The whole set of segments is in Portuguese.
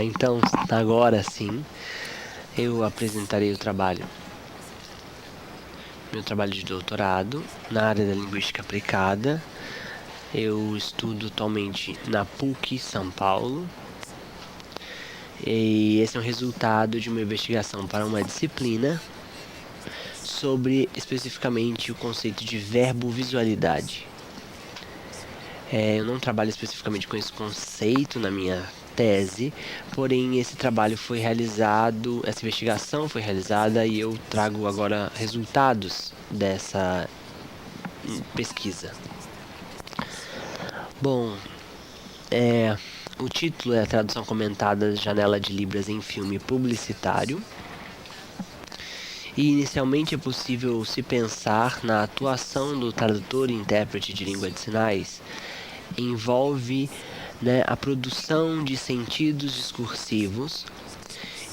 Então agora sim eu apresentarei meu trabalho de doutorado na área da linguística aplicada. Eu estudo atualmente na PUC São Paulo e esse é um resultado de uma investigação para uma disciplina sobre especificamente o conceito de verbovisualidade. Eu não trabalho especificamente com esse conceito na minha tese, porém essa investigação foi realizada e eu trago agora resultados dessa pesquisa. Bom, o título é a tradução comentada Janela de Libras em filme publicitário. E inicialmente é possível se pensar na atuação do tradutor e intérprete de língua de sinais. Envolve a produção de sentidos discursivos,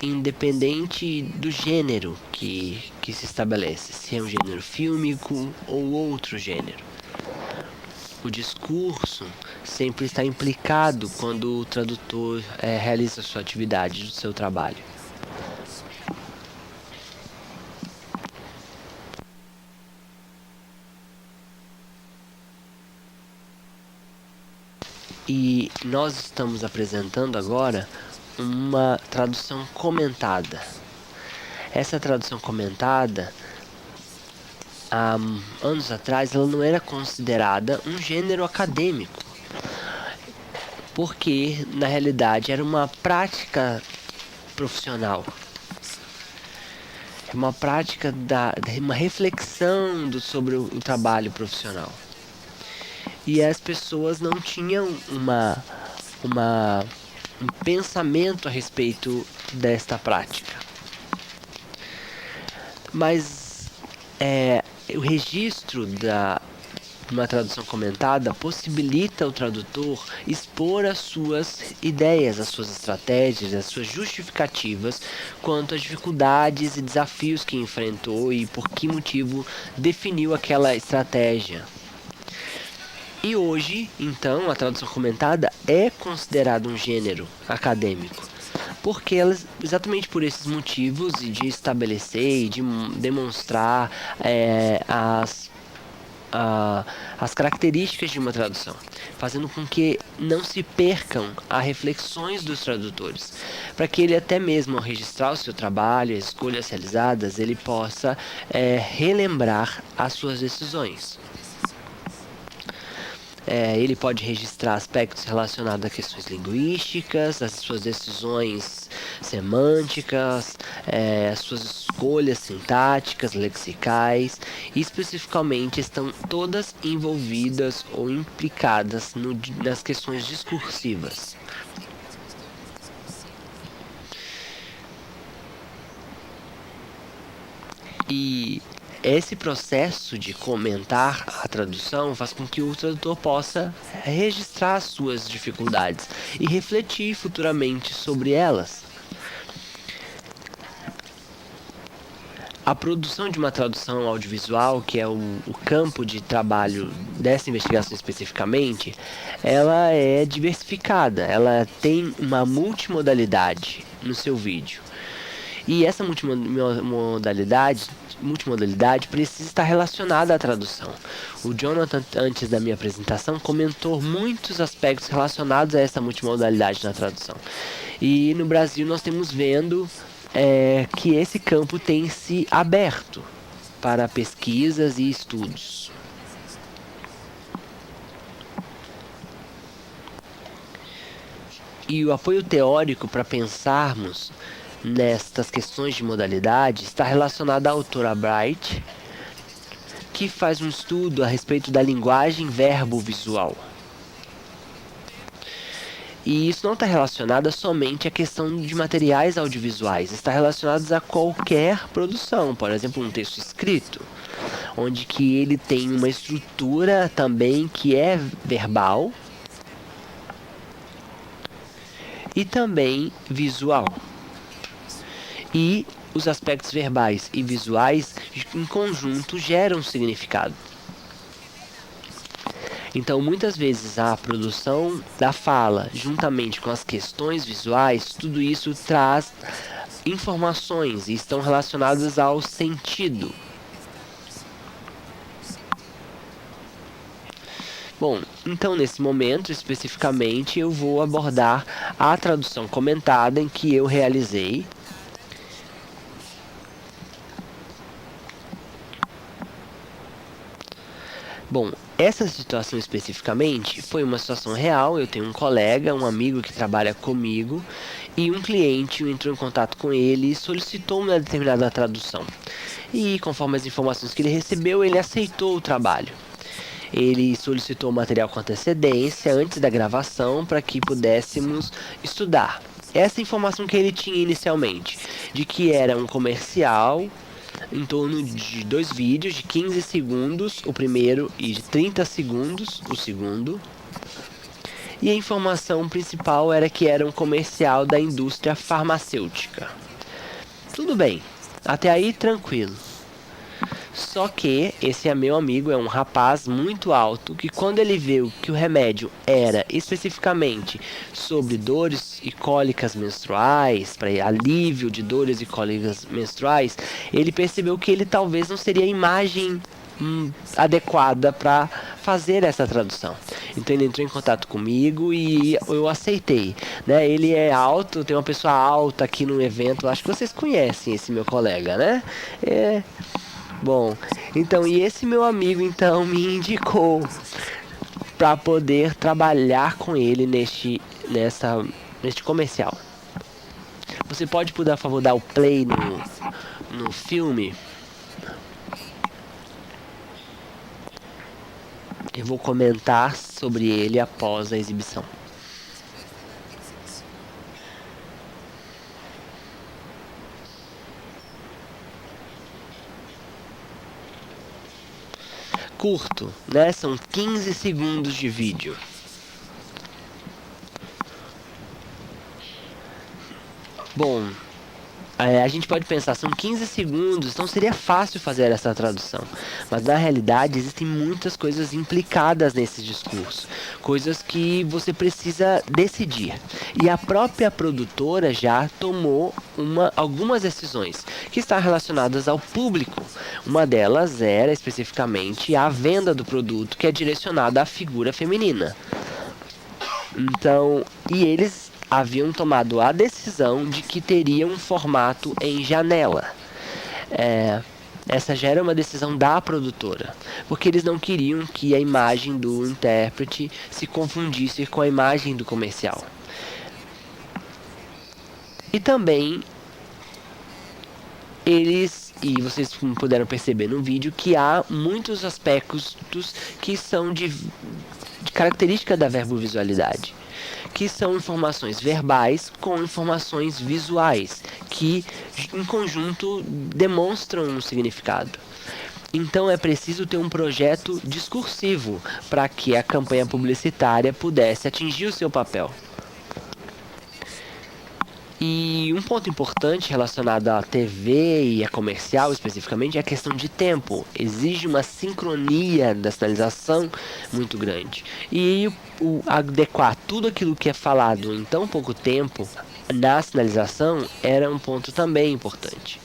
independente do gênero que se estabelece, se é um gênero fílmico ou outro gênero. O discurso sempre está implicado quando o tradutor realiza a sua atividade, o seu trabalho. E nós estamos apresentando agora uma tradução comentada. Essa tradução comentada, há anos atrás, ela não era considerada um gênero acadêmico, porque na realidade era uma prática profissional, uma prática uma reflexão sobre o trabalho profissional. E as pessoas não tinham um pensamento a respeito desta prática. Mas o registro de uma tradução comentada possibilita o tradutor expor as suas ideias, as suas estratégias, as suas justificativas quanto às dificuldades e desafios que enfrentou e por que motivo definiu aquela estratégia. E hoje, então, a tradução comentada é considerada um gênero acadêmico, porque elas, exatamente por esses motivos de estabelecer e de demonstrar as características de uma tradução, fazendo com que não se percam as reflexões dos tradutores, para que ele até mesmo ao registrar o seu trabalho, as escolhas realizadas, ele possa relembrar as suas decisões. Ele pode registrar aspectos relacionados a questões linguísticas, as suas decisões semânticas, as suas escolhas sintáticas, lexicais, e especificamente estão todas envolvidas ou implicadas nas questões discursivas. E esse processo de comentar a tradução faz com que o tradutor possa registrar as suas dificuldades e refletir futuramente sobre elas. A produção de uma tradução audiovisual, que é o campo de trabalho dessa investigação especificamente, ela é diversificada, ela tem uma multimodalidade no seu vídeo. E essa multimodalidade precisa estar relacionada à tradução. O Jonathan, antes da minha apresentação, comentou muitos aspectos relacionados a essa multimodalidade na tradução. E no Brasil nós temos vendo que esse campo tem se aberto para pesquisas e estudos. E o apoio teórico para pensarmos nestas questões de modalidade está relacionada à autora Bright, que faz um estudo a respeito da linguagem verbo-visual. E isso não está relacionado somente à questão de materiais audiovisuais, está relacionado a qualquer produção, por exemplo, um texto escrito, onde que ele tem uma estrutura também que é verbal e também visual. E os aspectos verbais e visuais em conjunto geram significado. Então, muitas vezes a produção da fala, juntamente com as questões visuais, tudo isso traz informações e estão relacionadas ao sentido. Bom, então nesse momento especificamente eu vou abordar a tradução comentada em que eu realizei. Bom, essa situação especificamente foi uma situação real. Eu tenho um colega, um amigo que trabalha comigo, e um cliente entrou em contato com ele e solicitou uma determinada tradução. E conforme as informações que ele recebeu, ele aceitou o trabalho. Ele solicitou o material com antecedência, antes da gravação, para que pudéssemos estudar. Essa informação que ele tinha inicialmente, de que era um comercial em torno de 2 vídeos de 15 segundos, o primeiro, e de 30 segundos, o segundo. E a informação principal era que era um comercial da indústria farmacêutica. Tudo bem, até aí tranquilo. Só que esse meu amigo é um rapaz muito alto que, quando ele viu que o remédio era especificamente sobre dores e cólicas menstruais, para alívio de dores e cólicas menstruais, ele percebeu que ele talvez não seria a imagem adequada para fazer essa tradução. Então ele entrou em contato comigo e eu aceitei, né? Ele é alto, tem uma pessoa alta aqui no evento, acho que vocês conhecem esse meu colega, né? Bom, então, e esse meu amigo então me indicou para poder trabalhar com ele neste comercial. Você pode, por favor, dar o play no filme? Eu vou comentar sobre ele após a exibição. Curto, né? São 15 segundos de vídeo. Bom, a gente pode pensar, são 15 segundos, então seria fácil fazer essa tradução. Mas na realidade existem muitas coisas implicadas nesse discurso, coisas que você precisa decidir. E a própria produtora já tomou algumas decisões que estão relacionadas ao público. Uma delas era especificamente a venda do produto, que é direcionada à figura feminina. Então, e eles haviam tomado a decisão de que teria um formato em janela. Essa já era uma decisão da produtora, porque eles não queriam que a imagem do intérprete se confundisse com a imagem do comercial. E também e vocês puderam perceber no vídeo que há muitos aspectos que são de característica da verbovisualidade, que são informações verbais com informações visuais, que em conjunto demonstram um significado. Então é preciso ter um projeto discursivo para que a campanha publicitária pudesse atingir o seu papel. E um ponto importante relacionado à TV e a comercial especificamente é a questão de tempo. Exige uma sincronia da sinalização muito grande. E adequar tudo aquilo que é falado em tão pouco tempo na sinalização era um ponto também importante.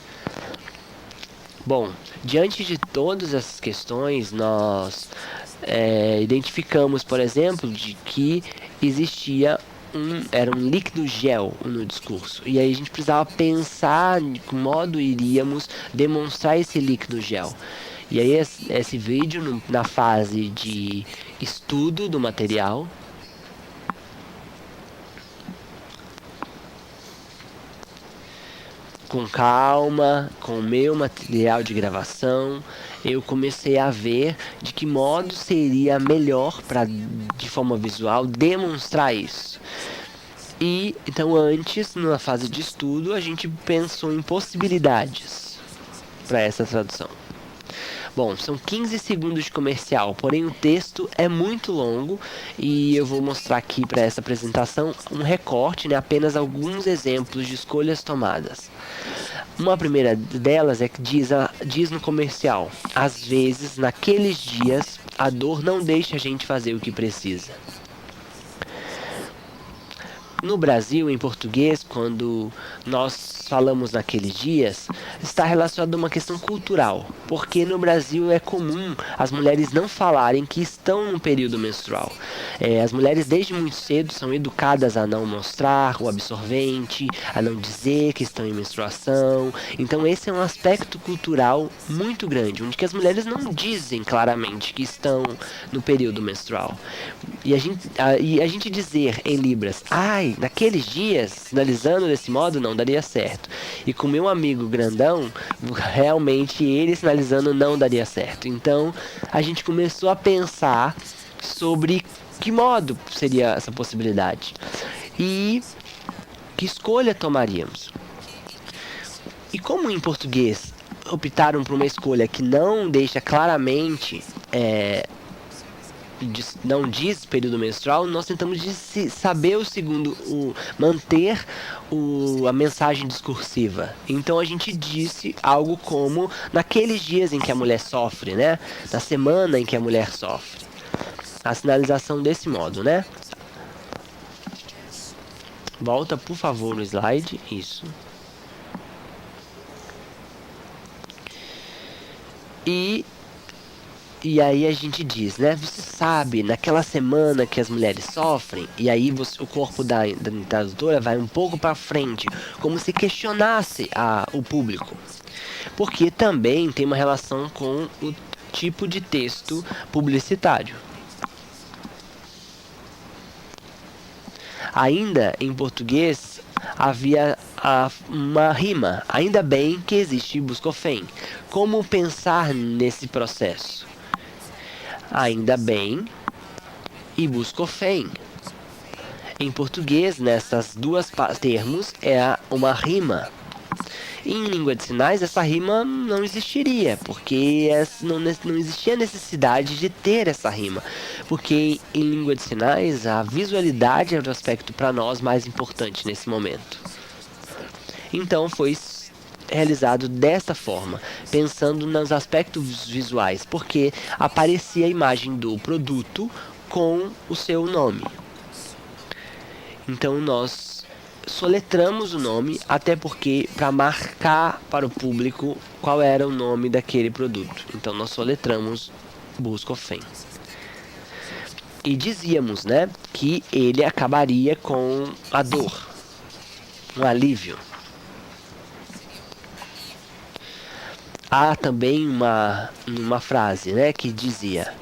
Bom, diante de todas essas questões, nós identificamos, por exemplo, de que existia era um líquido gel no discurso. E aí a gente precisava pensar de que modo iríamos demonstrar esse líquido gel. E aí esse vídeo, na fase de estudo do material, com calma, com o meu material de gravação, eu comecei a ver de que modo seria melhor para, de forma visual, demonstrar isso. E então antes, na fase de estudo, a gente pensou em possibilidades para essa tradução. Bom, são 15 segundos de comercial, porém o texto é muito longo e eu vou mostrar aqui para essa apresentação um recorte, né, apenas alguns exemplos de escolhas tomadas. Uma primeira delas é que diz no comercial: às vezes, naqueles dias, a dor não deixa a gente fazer o que precisa. No Brasil, em português, quando nós falamos naqueles dias, está relacionado a uma questão cultural, porque no Brasil é comum as mulheres não falarem que estão no período menstrual. As mulheres desde muito cedo são educadas a não mostrar o absorvente, a não dizer que estão em menstruação. Então esse é um aspecto cultural muito grande, onde que as mulheres não dizem claramente que estão no período menstrual. E a gente dizer em Libras, ai, naqueles dias, sinalizando desse modo, não daria certo. E com meu amigo grandão, realmente ele sinalizando não daria certo. Então a gente começou a pensar sobre que modo seria essa possibilidade e que escolha tomaríamos. E como em português optaram por uma escolha que não deixa claramente não diz período menstrual, nós tentamos saber manter a mensagem discursiva. Então a gente disse algo como naqueles dias em que a mulher sofre, né? Na semana em que a mulher sofre. A sinalização desse modo, né? Volta, por favor, no slide. Isso. E aí a gente diz, né? Você sabe, naquela semana que as mulheres sofrem, e aí o corpo da tradutora vai um pouco para frente, como se questionasse o público. Porque também tem uma relação com o tipo de texto publicitário. Ainda em português havia uma rima. Ainda bem que existe Buscofem. Como pensar nesse processo? Ainda bem e Buscofem. Em português, nessas duas termos, é uma rima. Em língua de sinais, essa rima não existiria, porque não existia necessidade de ter essa rima. Porque em língua de sinais, a visualidade é o aspecto para nós mais importante nesse momento. Então foi realizado dessa forma, pensando nos aspectos visuais, porque aparecia a imagem do produto com o seu nome. Então nós soletramos o nome, até porque para marcar para o público qual era o nome daquele produto. Então nós soletramos Buscofem. E dizíamos, né, que ele acabaria com a dor, um alívio. Há também uma frase, né, que dizia: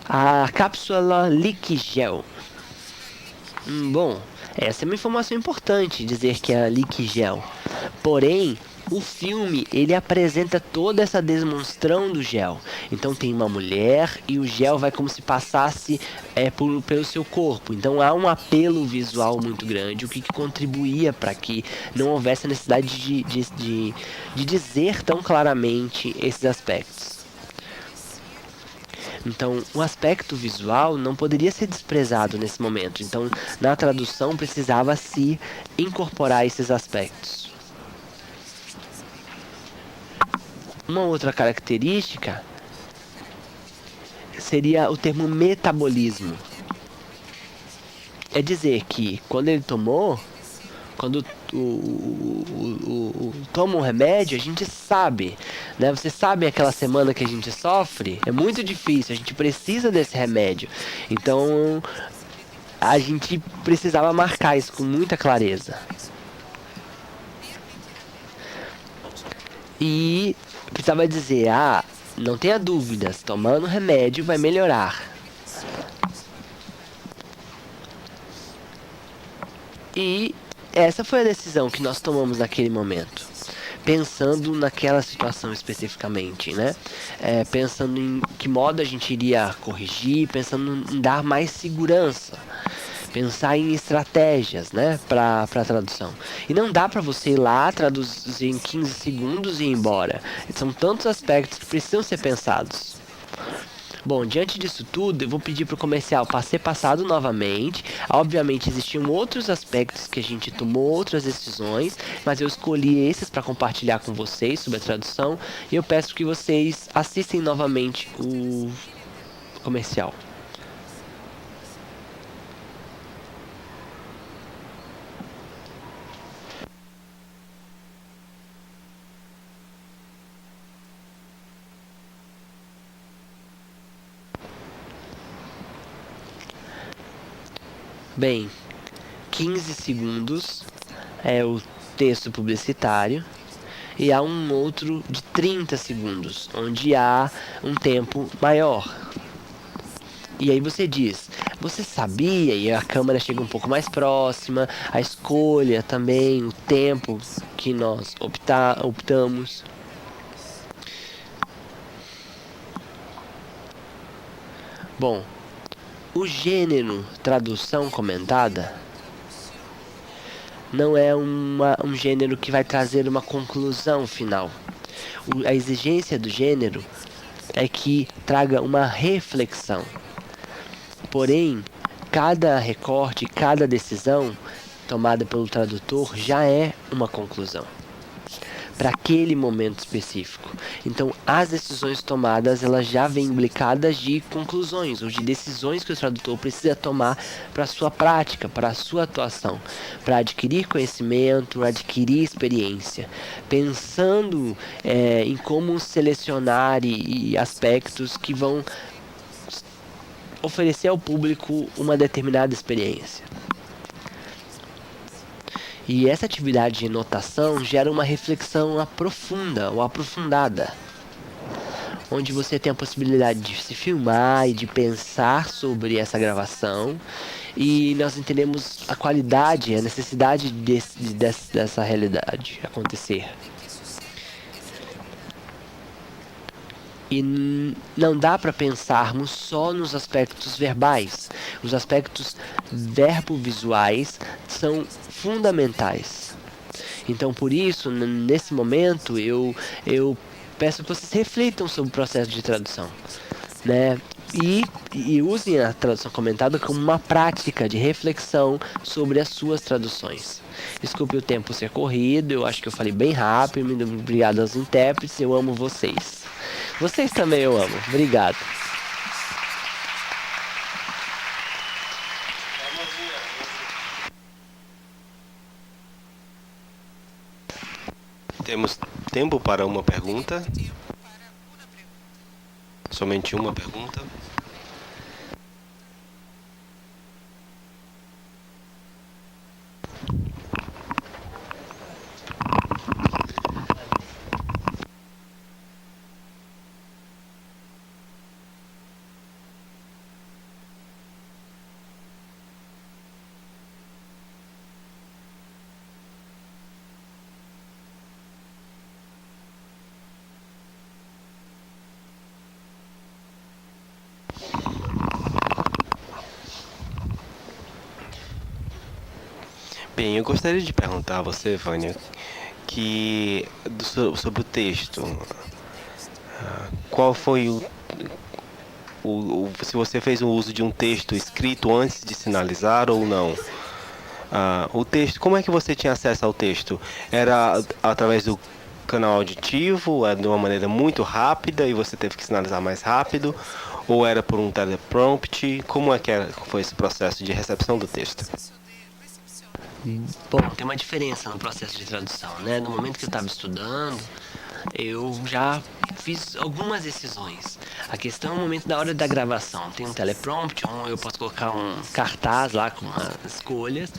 a cápsula Liquigel. Bom, essa é uma informação importante, dizer que é Liquigel. Porém, o filme, ele apresenta toda essa demonstração do gel. Então tem uma mulher e o gel vai como se passasse pelo seu corpo. Então há um apelo visual muito grande, o que contribuía para que não houvesse a necessidade de dizer tão claramente esses aspectos. Então, o aspecto visual não poderia ser desprezado nesse momento. Então, na tradução precisava se incorporar esses aspectos. Uma outra característica seria o termo metabolismo. É dizer que quando ele tomou, quando toma um remédio, a gente sabe, né? Você sabe aquela semana que a gente sofre? É muito difícil, a gente precisa desse remédio. Então, a gente precisava marcar isso com muita clareza. E precisava dizer, não tenha dúvidas, tomando remédio vai melhorar. E essa foi a decisão que nós tomamos naquele momento, pensando naquela situação especificamente, né? Pensando em que modo a gente iria corrigir, pensando em dar mais segurança, pensar em estratégias, né, para a tradução. E não dá para você ir lá, traduzir em 15 segundos e ir embora. São tantos aspectos que precisam ser pensados. Bom, diante disso tudo, eu vou pedir para o comercial para ser passado novamente. Obviamente, existiam outros aspectos que a gente tomou outras decisões, mas eu escolhi esses para compartilhar com vocês sobre a tradução. E eu peço que vocês assistem novamente o comercial. Bem, 15 segundos é o texto publicitário e há um outro de 30 segundos, onde há um tempo maior. E aí você diz, você sabia? E a câmera chega um pouco mais próxima, a escolha também, o tempo que nós optamos. Bom, o gênero tradução comentada não é um gênero que vai trazer uma conclusão final. A exigência do gênero é que traga uma reflexão. Porém, cada recorte, cada decisão tomada pelo tradutor já é uma conclusão para aquele momento específico. Então, as decisões tomadas, elas já vêm implicadas de conclusões ou de decisões que o tradutor precisa tomar para a sua prática, para a sua atuação, para adquirir conhecimento, adquirir experiência, pensando em como selecionar e aspectos que vão oferecer ao público uma determinada experiência. E essa atividade de notação gera uma reflexão profunda ou aprofundada, onde você tem a possibilidade de se filmar e de pensar sobre essa gravação, e nós entendemos a qualidade, a necessidade dessa realidade acontecer. E não dá para pensarmos só nos aspectos verbais. Os aspectos verbo-visuais são fundamentais. Então, por isso, nesse momento, eu peço que vocês reflitam sobre o processo de tradução, né? E usem a tradução comentada como uma prática de reflexão sobre as suas traduções. Desculpe o tempo ser corrido, eu acho que eu falei bem rápido, muito obrigado aos intérpretes, eu amo vocês. Vocês também eu amo, obrigado. Temos tempo para uma pergunta. Somente uma pergunta. Bem, eu gostaria de perguntar a você, Vânia, sobre o texto. Qual foi se você fez o uso de um texto escrito antes de sinalizar ou não? O texto, como é que você tinha acesso ao texto? Era através do canal auditivo, de uma maneira muito rápida e você teve que sinalizar mais rápido? Ou era por um teleprompter? Como é que foi esse processo de recepção do texto? Bom, tem uma diferença no processo de tradução, né? No momento que eu estava estudando, eu já fiz algumas decisões. A questão é o momento da hora da gravação. Tem um teleprompter, eu posso colocar um cartaz lá com as escolhas.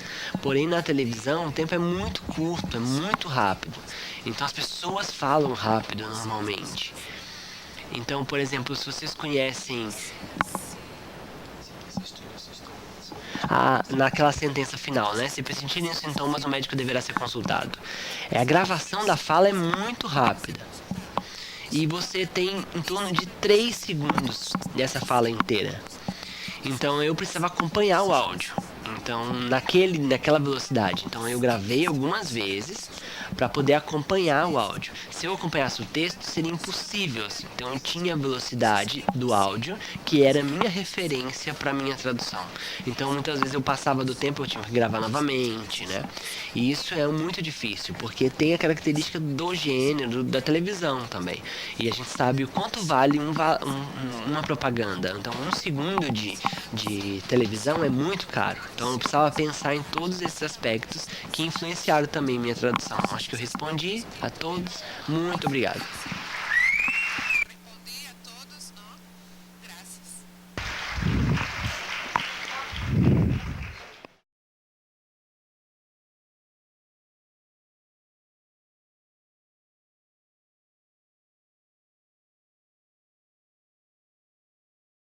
Porém, na televisão, o tempo é muito curto, é muito rápido. Então, as pessoas falam rápido normalmente. Então, por exemplo, se vocês conhecem naquela sentença final, né? Se persistirem os sintomas, o médico deverá ser consultado. A gravação da fala é muito rápida. E você tem em torno de 3 segundos dessa fala inteira. Então eu precisava acompanhar o áudio. Então naquela velocidade. Então eu gravei algumas vezes para poder acompanhar o áudio. Se eu acompanhasse o texto, seria impossível, assim. Então eu tinha a velocidade do áudio, que era a minha referência para minha tradução. Então muitas vezes eu passava do tempo, eu tinha que gravar novamente, né? E isso é muito difícil, porque tem a característica do gênero, da televisão também. E a gente sabe o quanto vale uma propaganda. Então, 1 segundo de televisão é muito caro. Então, eu precisava pensar em todos esses aspectos que influenciaram também minha tradução. Acho que eu respondi a todos. Muito obrigado.